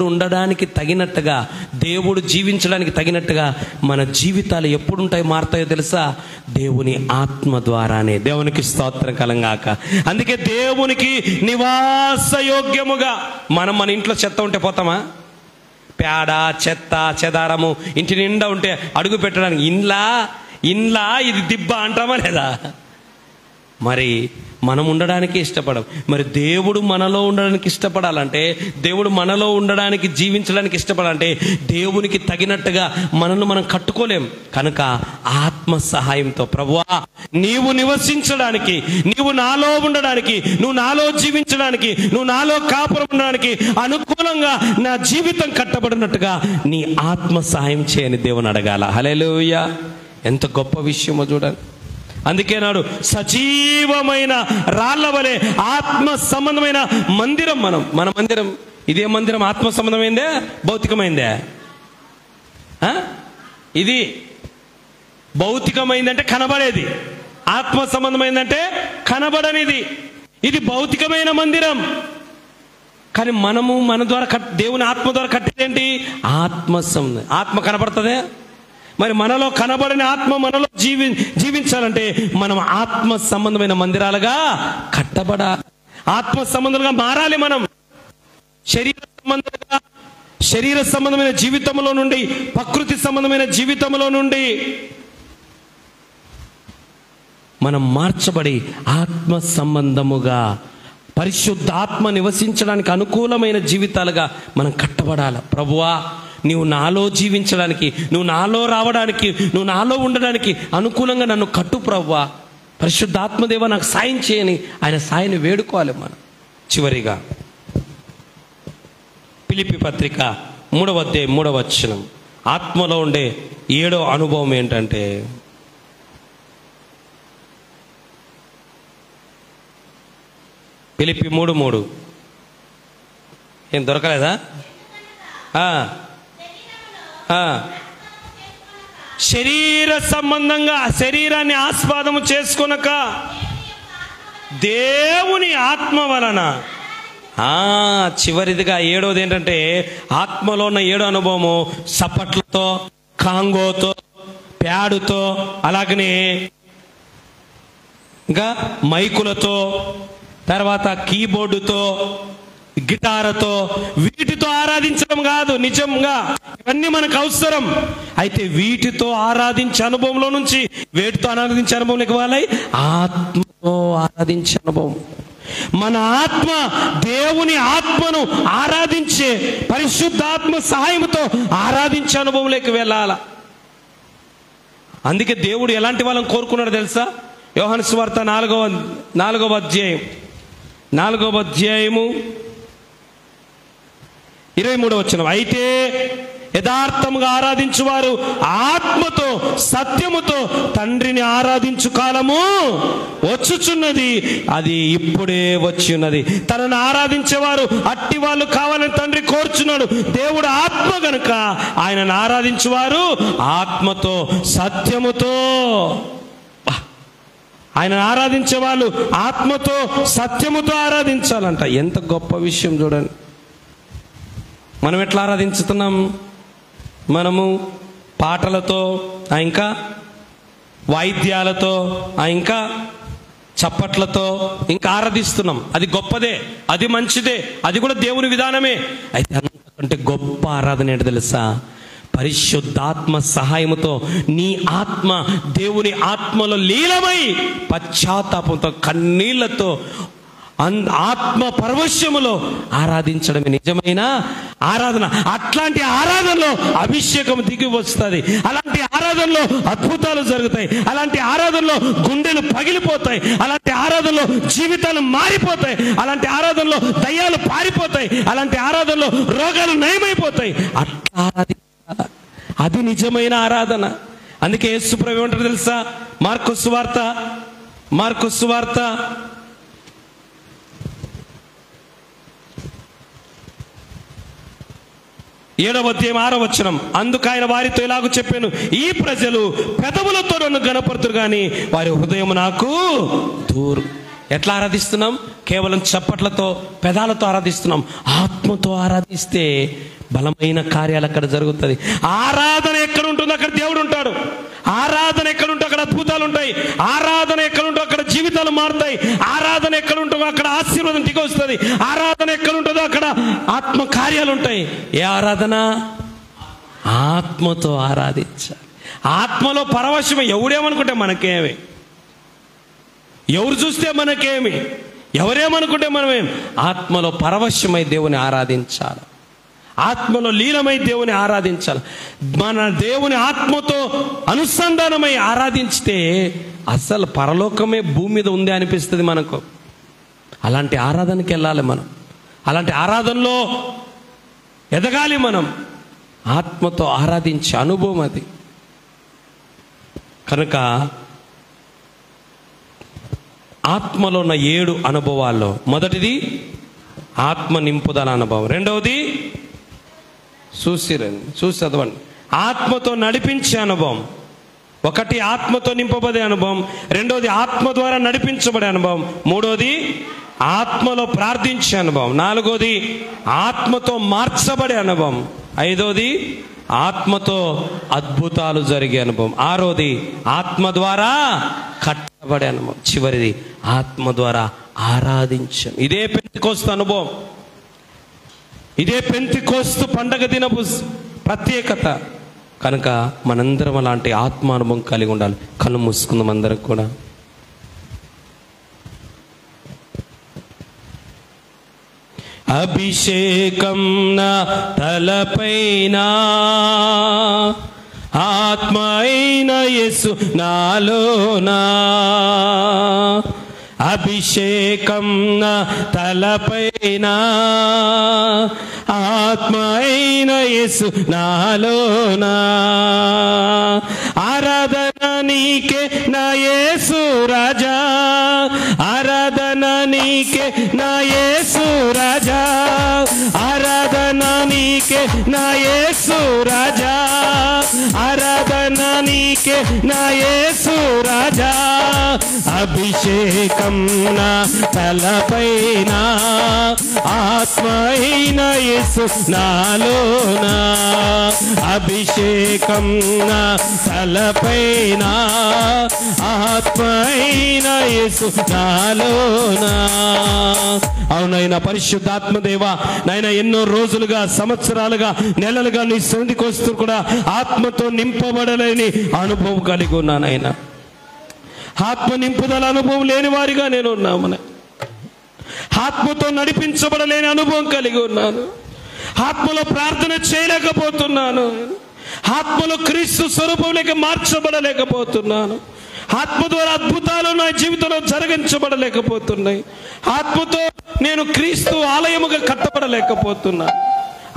ఉండడానికి తగినట్టుగా, దేవుడు జీవించడానికి తగినట్టుగా మన జీవితాలు ఎప్పుడుంటాయి, మారుతాయో తెలుసా? దేవుని ఆత్మ ద్వారానే. దేవునికి స్తోత్రం కలంగాక. అందుకే దేవునికి నివాసయోగ్యముగా మనం మన ఇంట్లో చెత్త ఉంటే పోతామా? పేడ, చెత్త, చెదారము ఇంటి నిండా ఉంటే అడుగు పెట్టడానికి ఇండ్లా ఇది దిబ్బ అంటామా లేదా? మరి మనం ఉండడానికి ఇష్టపడం. మరి దేవుడు మనలో ఉండడానికి ఇష్టపడాలంటే, దేవుడు మనలో ఉండడానికి, జీవించడానికి ఇష్టపడాలంటే దేవునికి తగినట్టుగా మనల్ని మనం కట్టుకోలేం. కనుక ఆత్మ సహాయంతో, ప్రభువా నీవు నివసించడానికి, నీవు నాలో ఉండడానికి, నువ్వు నాలో జీవించడానికి, నువ్వు నాలో కాపురం ఉండడానికి అనుకూలంగా నా జీవితం కట్టబడినట్టుగా నీ ఆత్మ సహాయం చేయని దేవుని అడగాల. హల్లెలూయా! ఎంత గొప్ప విషయమో చూడండి. అందుకే నాడు సజీవమైన రాళ్ల వలె ఆత్మ సంబంధమైన మందిరం మన మందిరం. ఇదే మందిరం ఆత్మ సంబంధమైందే, భౌతికమైందే? ఇది భౌతికమైందంటే కనబడేది, ఆత్మ సంబంధమైందంటే కనబడనిది. ఇది భౌతికమైన మందిరం. కానీ మనము మన ద్వారా దేవుని ఆత్మ ద్వారా కట్టేదేంటి? ఆత్మ సంబంధం. ఆత్మ కనబడుతుందే. మరి మనలో కనబడిన ఆత్మ మనలో జీవించాలంటే మనం ఆత్మ సంబంధమైన మందిరాలుగా కట్టబడాలి, ఆత్మ సంబంధంగా మారాలి. మనం శరీర సంబంధమైన జీవితంలో నుండి, ప్రకృతి సంబంధమైన జీవితంలో నుండి మనం మార్చబడి ఆత్మ సంబంధముగా, పరిశుద్ధ ఆత్మ నివసించడానికి అనుకూలమైన జీవితాలుగా మనం కట్టబడాలి. ప్రభువా నీవు నాలో జీవించడానికి, నువ్వు నాలో రావడానికి, నువ్వు నాలో ఉండడానికి అనుకూలంగా నన్ను కట్టు ప్రభువా. పరిశుద్ధాత్మదేవ నాకు సాయం చేయని ఆయన సాయాన్ని వేడుకోవాలి మనం. చివరిగా ఫిలిప్పీ పత్రిక 3వ అధ్యాయం 3వ వచనం, ఆత్మలో ఉండే 7వ అనుభవం ఏంటంటే, ఫిలిప్పీ 3:3. ఏం దొరకలేదా? శరీర సంబంధంగా శరీరాన్ని ఆస్వాదము చేసుకొనక దేవుని ఆత్మ వలన. చివరిదిగా 7వది ఏంటంటే, ఆత్మలో ఉన్న 7వ అనుభవము సపట్లతో, కాంగోతో, ప్యాడుతో, అలాగనే ఇంకా మైకులతో, తర్వాత కీబోర్డుతో, గిటార్తో, వీటితో ఆరాధించడం కాదు. నిజంగా ఇవన్నీ మనకు అవసరం. అయితే వీటితో ఆరాధించే అనుభవంలో నుంచి వేటితో ఆరాధించే అనుభవంలోకి వాళ్ళై ఆత్మతో ఆరాధించే అనుభవం. మన ఆత్మ దేవుని ఆత్మను ఆరాధించే, పరిశుద్ధాత్మ సహాయంతో ఆరాధించే అనుభవంలోకి వెళ్ళాల. అందుకే దేవుడు ఎలాంటి వాళ్ళని కోరుకున్నాడు తెలుసా? యోహాను సువార్త 4వ అధ్యాయము 23వ వచనం, అయితే యథార్థముగా ఆరాధించువారు ఆత్మతో సత్యముతో తండ్రిని ఆరాధించు కాలము వచ్చుచున్నది, అది ఇప్పుడే వచ్చి ఉన్నది. తనను ఆరాధించేవారు అట్టి వాళ్ళు కావాలని తండ్రి కోరుచున్నాడు. దేవుడు ఆత్మ గనుక ఆయనను ఆరాధించువారు ఆత్మతో సత్యముతో, ఆయన ఆరాధించే వాళ్ళు ఆత్మతో సత్యముతో ఆరాధించాలంట. ఎంత గొప్ప విషయం చూడండి. మనం ఎట్లా ఆరాధించుతున్నాం? మనము పాటలతో, ఇంకా వాయిద్యాలతో, ఇంకా చప్పట్లతో ఇంకా ఆరాధిస్తున్నాం. అది గొప్పదే, అది మంచిదే, అది కూడా దేవుని విధానమే. అయితే అంతకంటే గొప్ప ఆరాధన ఏంటి తెలుసా? పరిశుద్ధాత్మ సహాయముతో నీ ఆత్మ దేవుని ఆత్మలో లీలమై పశ్చాత్తాపంతో, కన్నీళ్లతో, ఆత్మ పరవశ్యములో ఆరాధించడమే నిజమైన ఆరాధన. అట్లాంటి ఆరాధనలో అభిషేకం దిగి వస్తుంది. అలాంటి ఆరాధనలో అద్భుతాలు జరుగుతాయి. అలాంటి ఆరాధనలో గుండెలు పగిలిపోతాయి. అలాంటి ఆరాధనలో జీవితాలు మారిపోతాయి. అలాంటి ఆరాధనలో దయ్యాలు పారిపోతాయి. అలాంటి ఆరాధనలో రోగాలు నయమైపోతాయి. అట్లా ఆరాధించాలి. అది నిజమైన ఆరాధన. అందుకే యేసు ప్రభువు ఏమంటారు తెలుసా? మార్కు సువార్త 7వ అధ్యాయం 6వ వచనం, అందుకు ఆయన వారితో ఇలాగ చెప్పాను, ఈ ప్రజలు పెదవులతో నన్ను గణపరుతురు కానీ వారి హృదయం నాకు దూరం. ఎట్లా ఆరాధిస్తున్నాం? కేవలం చప్పట్లతో, పెదాలతో ఆరాధిస్తున్నాం. ఆత్మతో ఆరాధిస్తే బలమైన కార్యాలు అక్కడ జరుగుతుంది. ఆరాధన ఎక్కడ ఉంటుందో అక్కడ దేవుడు ఉంటాడు. ఆరాధన ఎక్కడ ఉంటో అక్కడ అద్భుతాలు ఉంటాయి. ఆరాధన ఎక్కడ ఉంటో అక్కడ జీవితాలు మారుతాయి. ఆరాధన ఎక్కడ ఉంటుందో అక్కడ ఆశీర్వాదం దిగి వస్తుంది. ఆరాధన ఎక్కడ ఉంటుందో అక్కడ ఆత్మ కార్యాలు ఉంటాయి. ఏ ఆరాధన? ఆత్మతో ఆరాధించాలి. ఆత్మలో పరవశమే. ఎవడేమనుకుంటే మనకేమే, ఎవరు చూస్తే మనకేమి, ఎవరేమనుకుంటే మనమేం, ఆత్మలో పరవశమై దేవుని ఆరాధించాలి, ఆత్మలో లీనమై దేవుని ఆరాధించాలి. మన దేవుని ఆత్మతో అనుసంధానమై ఆరాధించితే అసలు పరలోకమే భూమి మీద ఉంది అనిపిస్తుంది మనకు. అలాంటి ఆరాధనకి వెళ్ళాలి మనం, అలాంటి ఆరాధనలో ఎదగాలి మనం. ఆత్మతో ఆరాధించే అనుభవం అది. కనుక ఆత్మలో ఉన్న 7 అనుభవాల్లో మొదటిది ఆత్మ నింపుదల అనుభవం, రెండవది చూసి చదవండి, ఆత్మతో నడిపించే అనుభవం. ఒకటి ఆత్మతో నింపబడే అనుభవం, రెండోది ఆత్మ ద్వారా నడిపించబడే అనుభవం, మూడోది ఆత్మలో ప్రార్థించే అనుభవం, నాలుగోది ఆత్మతో మార్చబడే అనుభవం, ఐదోది ఆత్మతో అద్భుతాలు జరిగే అనుభవం, ఆరోది ఆత్మ ద్వారా కట్టబడే అనుభవం, చివరిది ఆత్మ ద్వారా ఆరాధించం. ఇదే పెంతెకోస్తు అనుభవం, ఇదే పెంతెకోస్తు పండగ దినపు ప్రత్యేకత. కనుక మనందరం అలాంటి ఆత్మ అనుభవం కలిగి ఉండాలి. కళ్ళు మూసుకుందాం అందరం కూడా. అభిషేకం నా తలపైన, ఆత్మ అయిన యేసు నాలోనా. అభిషేకం నా తలపైన, ఆత్మ అయిన యేసు నాలోనా. ఆరాధన నీకే నా యేసు రాజా, ఆరాధన నీకే నా యేసు రాజా, ఆరాధన నీకే నా యేసు రాజా, ఆరాధన నీకే నా యేసు రాజా. అభిషేకం నా తలపైన, ఆత్మ అయిన యేసు నాలోనా. అభిషేకం నా తలపైన, ఆత్మ అయిన యేసు నాలోనా. అవునైనా పరిశుద్ధాత్మదేవా, నాయన ఎన్నో రోజులుగా, సంవత్సరాలుగా, నెలలుగా నీ సన్నిధికి వస్తూ కూడా ఆత్మతో నింపబడలేని అనుభవం కలిగి ఉన్నానైనా. ఆత్మ నింపుదల అనుభవం లేని వారిగా నేను ఉన్నాను. ఆత్మతో నడిపించబడలేని అనుభవం కలిగి ఉన్నాను. ఆత్మలో ప్రార్థన చేయలేకపోతున్నాను. ఆత్మలో క్రీస్తు స్వరూపంలోకి మార్చబడలేకపోతున్నాను. ఆత్మ ద్వారా అద్భుతాలు నా జీవితంలో జరిగించబడలేకపోతున్నాయి. ఆత్మతో నేను క్రీస్తు ఆలయముగా కట్టబడలేకపోతున్నాను.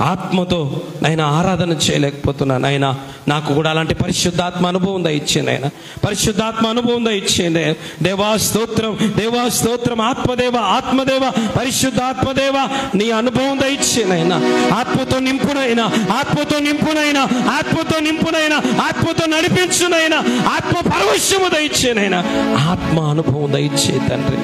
ఆత్మతో ఆయన ఆరాధన చేయలేకపోతున్నాను. ఆయన నాకు కూడా అలాంటి పరిశుద్ధాత్మ అనుభవం దయచేయండి. ఆయన పరిశుద్ధాత్మ అనుభవం దయచేయండి. దేవా స్తోత్రం, దేవా స్తోత్రం. ఆత్మదేవ, ఆత్మదేవ, పరిశుద్ధాత్మదేవ, నీ అనుభవం దయచేయండి. ఆయన ఆత్మతో నింపునైనా, ఆత్మతో నింపునైనా, ఆత్మతో నింపునైనా, ఆత్మతో నడిపించునైనా, ఆత్మ పరవశము దయచేయండి. ఆయన ఆత్మ అనుభవం దయచేయి తండ్రి.